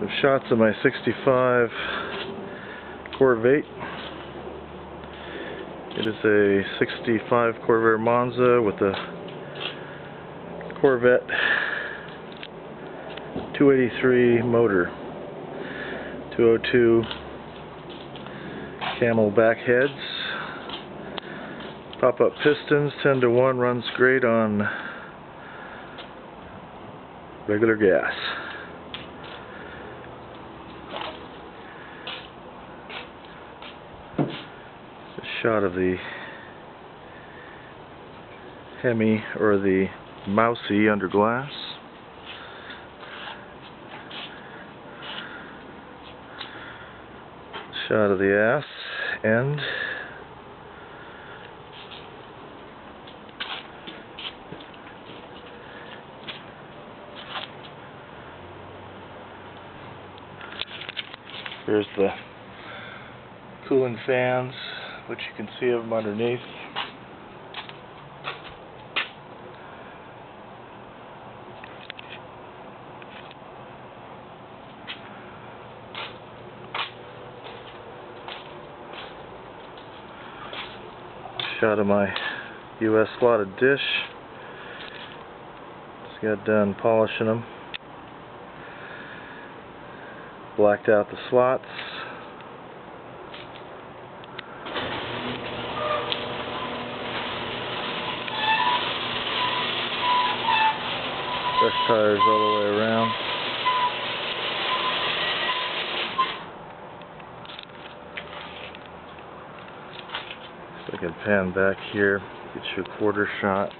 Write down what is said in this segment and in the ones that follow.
The shots of my 65 corv8. It is a 65 corvair Monza with a corv8 283 motor, 202 camel back heads, pop-up pistons, 10-to-1, runs great on regular gas. Shot of the Hemi, or the Mousy, under glass. Shot of the ass end. Here's the cooling fans, which you can see of them underneath. Shot of my US slotted dish. Just got done polishing them. Blacked out the slots. Fresh tires all the way around. So I can pan back here, get you a quarter shot.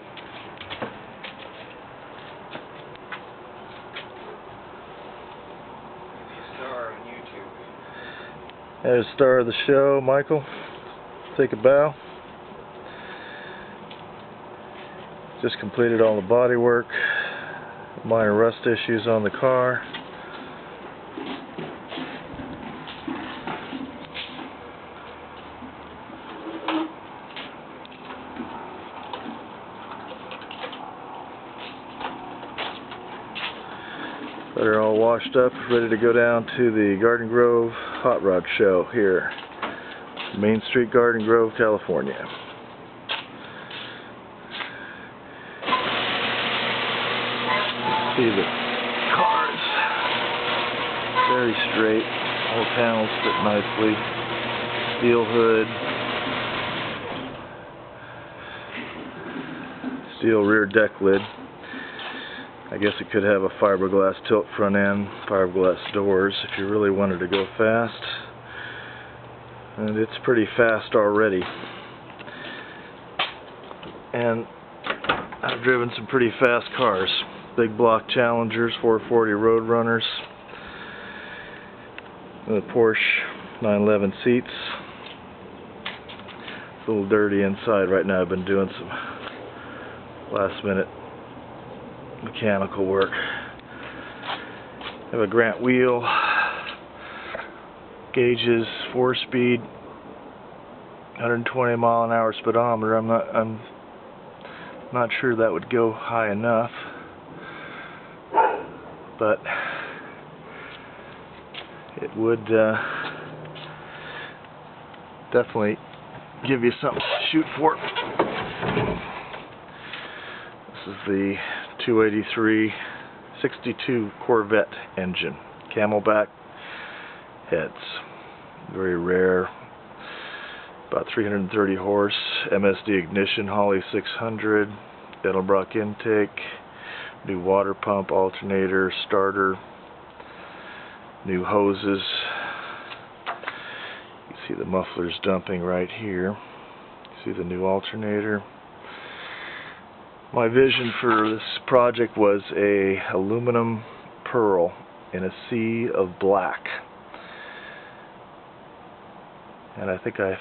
Star on YouTube. There's the star of the show, Michael. Take a bow. Just completed all the body work. Minor rust issues on the car. Got her all washed up, ready to go down to the Garden Grove Hot Rod Show here, Main Street, Garden Grove, California. See the cars, very straight, all the panels fit nicely, steel hood, steel rear deck lid. I guess it could have a fiberglass tilt front end, fiberglass doors if you really wanted to go fast, and it's pretty fast already. And I've driven some pretty fast cars. Big block Challengers, 440 Roadrunners, the Porsche 911 seats. It's a little dirty inside right now. I've been doing some last minute mechanical work. I have a Grant wheel, gauges, 4-speed, 120 mile an hour speedometer. I'm not sure that would go high enough, but it would definitely give you something to shoot for. This is the 283 62 Corvette engine, camelback heads, very rare, about 330 horse, MSD ignition, Holley 600, Edelbrock intake, new water pump, alternator, starter, new hoses. You see the mufflers dumping right here. See the new alternator. My vision for this project was a aluminum pearl in a sea of black, and I think I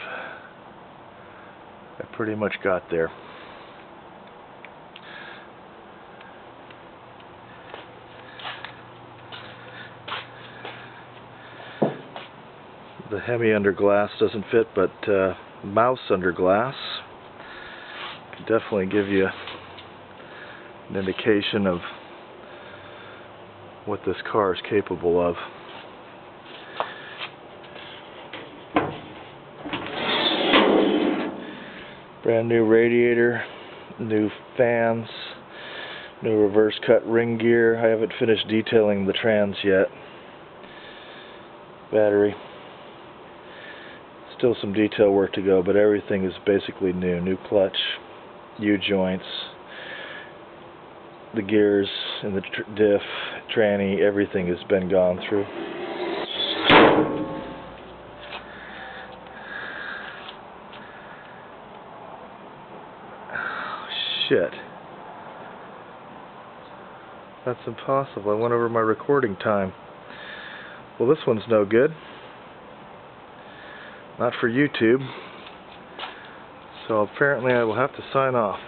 pretty much got there. The Hemi under glass doesn't fit, but Mouse under glass can definitely give you an indication of what this car is capable of. Brand new radiator, new fans, new reverse cut ring gear. I haven't finished detailing the trans yet. Battery. Still some detail work to go, but everything is basically new. New clutch, U-joints, the gears and the diff, tranny, everything has been gone through. Oh, shit. That's impossible. I went over my recording time. Well, this one's no good. Not for YouTube. So apparently I will have to sign off.